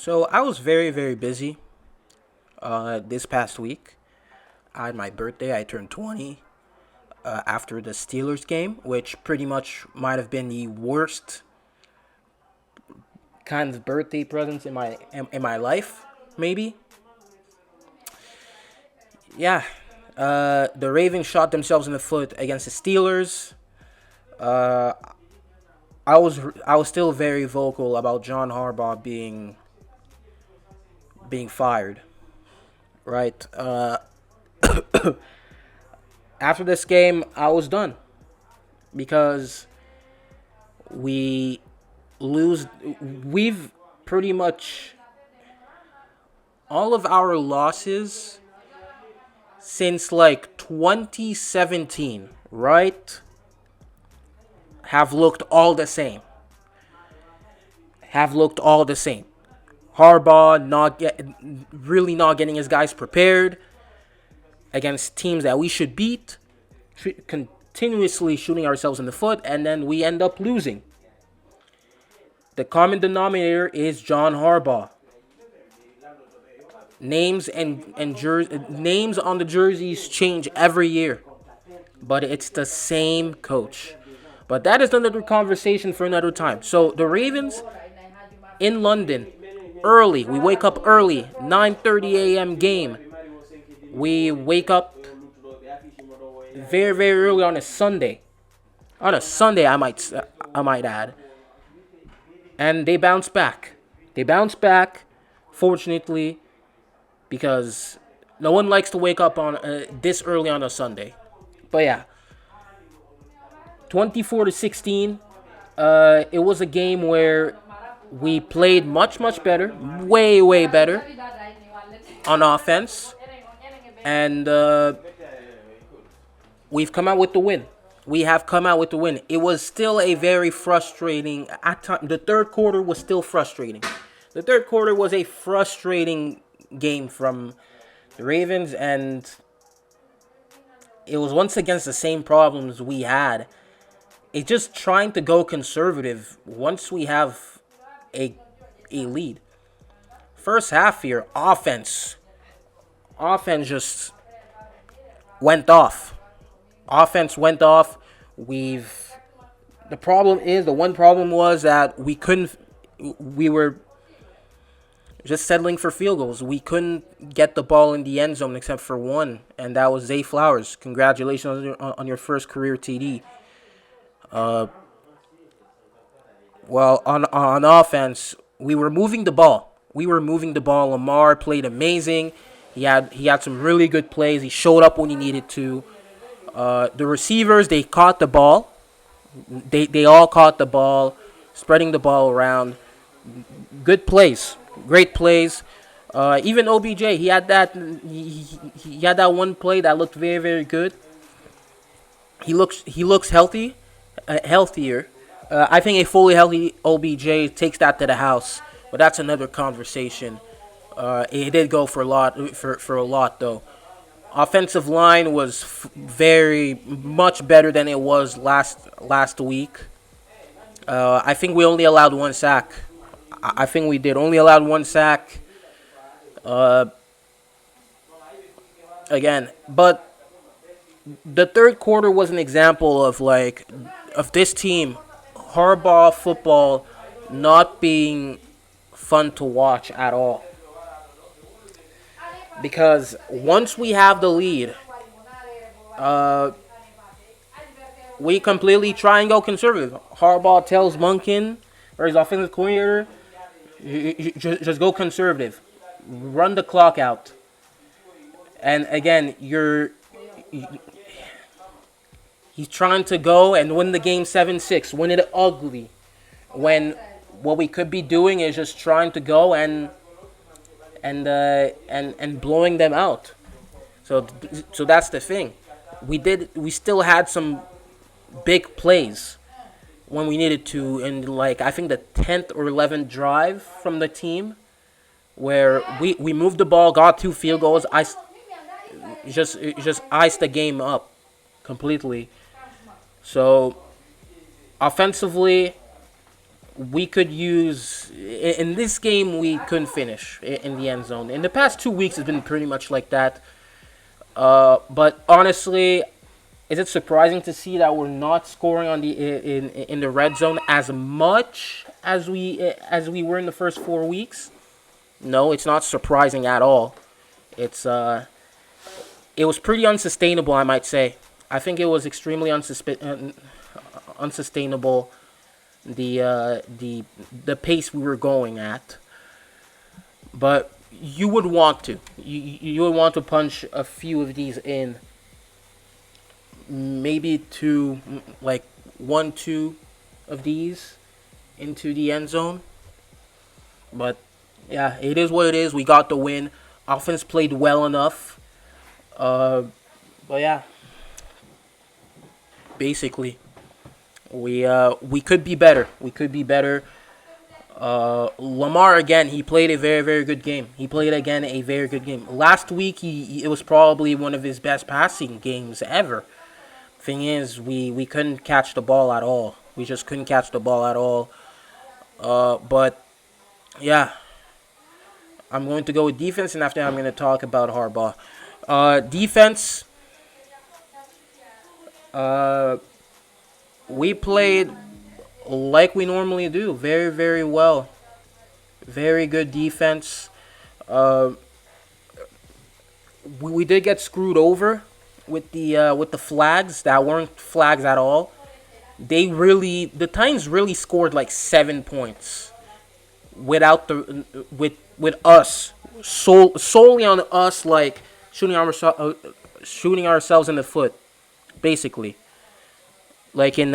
So I was very, very busy this past week. I had my birthday. I turned 20 after the Steelers game, which pretty much might have been the worst kind of birthday presents in my life, maybe. Yeah. The Ravens shot themselves in the foot against the Steelers. Uh, I was still very vocal about John Harbaugh being fired, right? After this game, I was done because we lose. We've pretty much all of our losses since like 2017, right? Have looked all the same. Have looked all the same. Harbaugh really not getting his guys prepared against teams that we should beat, continuously shooting ourselves in the foot, and then we end up losing. The common denominator is John Harbaugh. Names on the jerseys change every year, but it's the same coach. But that is another conversation for another time. So the Ravens in London, early. We wake up early, 9:30 a.m. game. We wake up very, very early on a Sunday. On a Sunday, I might add. And they bounce back. They bounce back, fortunately, because no one likes to wake up on this early on a Sunday. But yeah, 24-16. It was a game where we played much, much better, way, way better on offense, and we've come out with the win. We have come out with the win. It was still a very frustrating. At time, the third quarter was still frustrating. The third quarter was a frustrating game from the Ravens, and it was once against the same problems we had. It's just trying to go conservative once we have a lead. First half here, offense just went off. Offense went off. The one problem was that we were just settling for field goals. We couldn't get the ball in the end zone except for one, and that was Zay Flowers. Congratulations on your first career TD. Well, on offense, we were moving the ball. Lamar played amazing. He had some really good plays. He showed up when he needed to. The receivers, they caught the ball. They all caught the ball, spreading the ball around. Good plays, great plays. Even OBJ, he had that one play that looked very, very good. He looks healthier. I think a fully healthy OBJ takes that to the house, but that's another conversation. It did go for a lot though. Offensive line was very much better than it was last week. I think we only allowed one sack. I think we did only allowed one sack. Again, but the third quarter was an example of this team, Harbaugh football, not being fun to watch at all. Because once we have the lead, we completely try and go conservative. Harbaugh tells Munkin, or his offensive coordinator, just go conservative, run the clock out. And again, he's trying to go and win the game 7-6, win it ugly. When what we could be doing is just trying to go and blowing them out. So that's the thing. We still had some big plays when we needed to, in I think the 10th or 11th drive from the team, where we moved the ball, got 2 field goals. I just iced the game up completely. So offensively, we could use in this game. We couldn't finish in the end zone. In the past 2 weeks, it's been pretty much like that. But honestly, is it surprising to see that we're not scoring on the in the red zone as much as we were in the first 4 weeks? No, it's not surprising at all. It's it was pretty unsustainable, I might say. I think it was extremely unsustainable, the pace we were going at. But you would want to. You would want to punch a few of these in. Maybe two, like one, two of these into the end zone. But yeah, it is what it is. We got the win. Offense played well enough. Uh, but yeah, basically, we could be better. We could be better. Lamar again. He played a very very good game. He played again a very good game. Last week it was probably one of his best passing games ever. Thing is, we couldn't catch the ball at all. We just couldn't catch the ball at all. But yeah, I'm going to go with defense, and after that, I'm going to talk about Harbaugh. Defense. Uh, we played like we normally do. Very very well. Very good defense. Uh, we did get screwed over with the flags that weren't flags at all. The Titans really scored like 7 points without with us solely on us, like shooting ourselves in the foot, basically, like in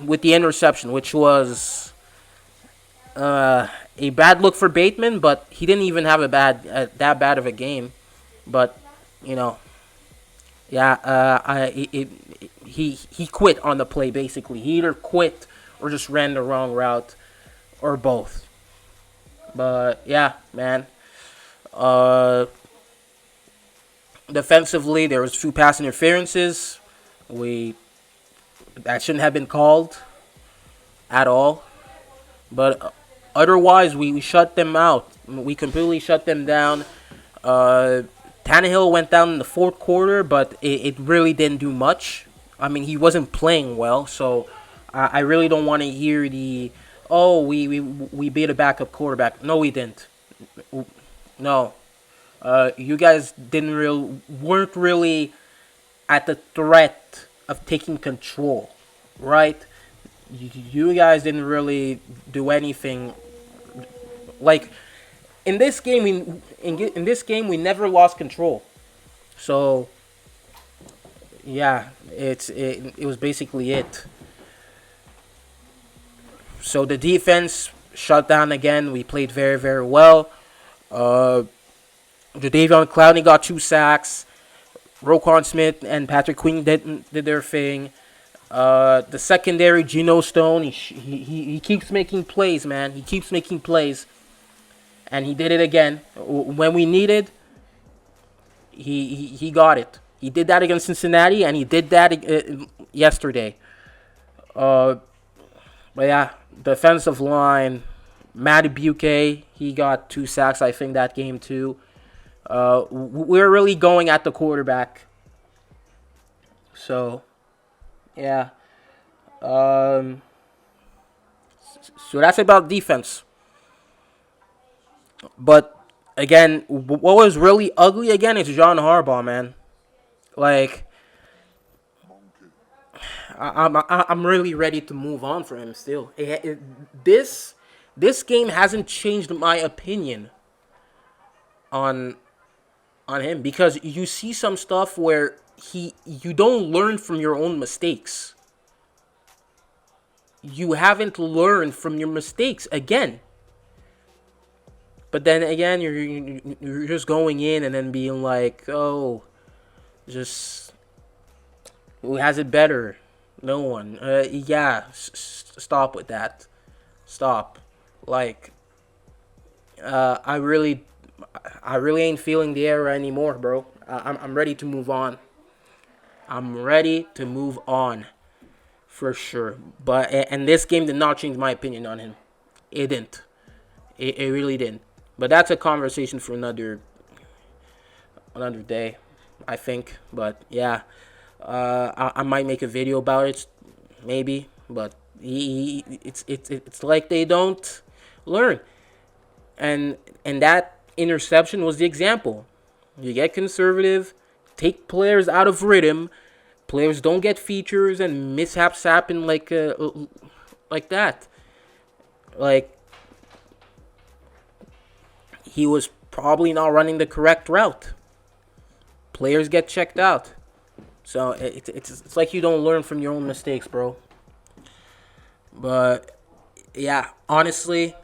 with the interception, which was a bad look for Bateman, but he didn't even have a that bad of a game. But you know, yeah, he quit on the play, basically. He either quit or just ran the wrong route, or both. But yeah, man. Uh, Defensively, there was a few pass interferences. We That shouldn't have been called at all. But otherwise, we shut them out. We completely shut them down. Uh, Tannehill went down in the fourth quarter, but it really didn't do much. I mean, he wasn't playing well, so I really don't want to hear we beat a backup quarterback. No, we didn't. No, you guys weren't really at the threat of taking control, right? You guys didn't really do anything. Like in this game, in this game we never lost control. So yeah, it was basically it. So the defense shut down again. We played very very well. Uh, Davion Clowney got 2 sacks. Roquan Smith and Patrick Queen did their thing. The secondary, Geno Stone, he keeps making plays, man. He keeps making plays, and he did it again when we needed. He got it. He did that against Cincinnati, and he did that yesterday. Uh, but yeah, defensive line, Matty Buke, he got 2 sacks, I think, that game too. We're really going at the quarterback. So yeah. Um, so that's about defense. But again, what was really ugly again is John Harbaugh, man. Like I'm really ready to move on for him still. This game hasn't changed my opinion on him, because you see some stuff where you don't learn from your own mistakes. You haven't learned from your mistakes again. But then again, you're just going in and then being like, oh, just who has it better? No one. Yeah, stop with that. Stop. Like, I really ain't feeling the era anymore, bro. I'm ready to move on. I'm ready to move on for sure. But and this game did not change my opinion on him. It didn't. It really didn't. But that's a conversation for another day, I think. But yeah, I might make a video about it, maybe. But it's like they don't learn, and that interception was the example. You get conservative, take players out of rhythm. Players don't get features, and mishaps happen like that. Like he was probably not running the correct route. Players get checked out. So it's like you don't learn from your own mistakes, bro. But yeah, honestly,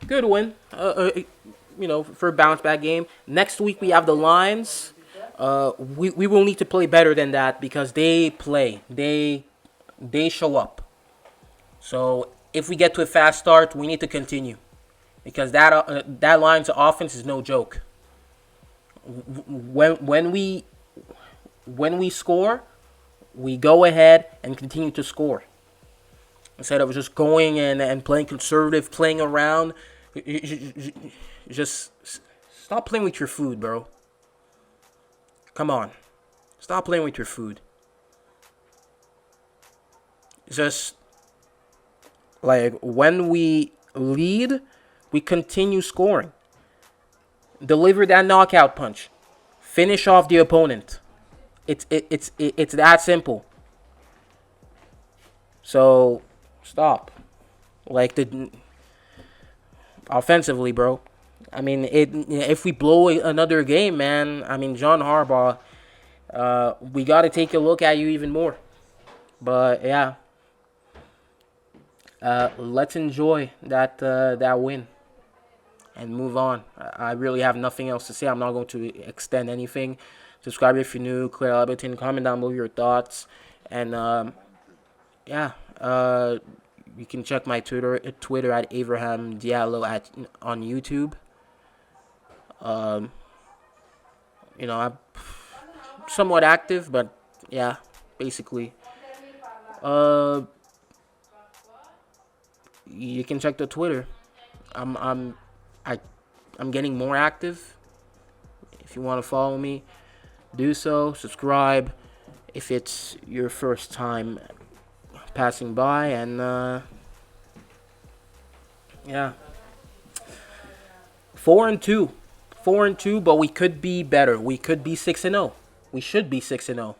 good win. For a bounce back game. Next week we have the Lions. We will need to play better than that because they play. They show up. So if we get to a fast start, we need to continue because that Lions offense is no joke. When we score, we go ahead and continue to score instead of just going and playing conservative, playing around. Just stop playing with your food, bro. Come on. Stop playing with your food. Just like when we lead, we continue scoring. Deliver that knockout punch. Finish off the opponent. It's that simple. So stop. Like the offensively, bro. I mean, if we blow another game, man. I mean, John Harbaugh. We got to take a look at you even more. But yeah, let's enjoy that win and move on. I really have nothing else to say. I'm not going to extend anything. Subscribe if you're new. Click the button. Comment down below your thoughts. And yeah, you can check my Twitter at AvrahamDiallo on YouTube. I'm somewhat active, but yeah, basically. You can check the Twitter. I'm getting more active. If you want to follow me, do so. Subscribe if it's your first time passing by, and yeah, 4-2, 4-2, but we could be better. We could be 6-0. We should be 6-0.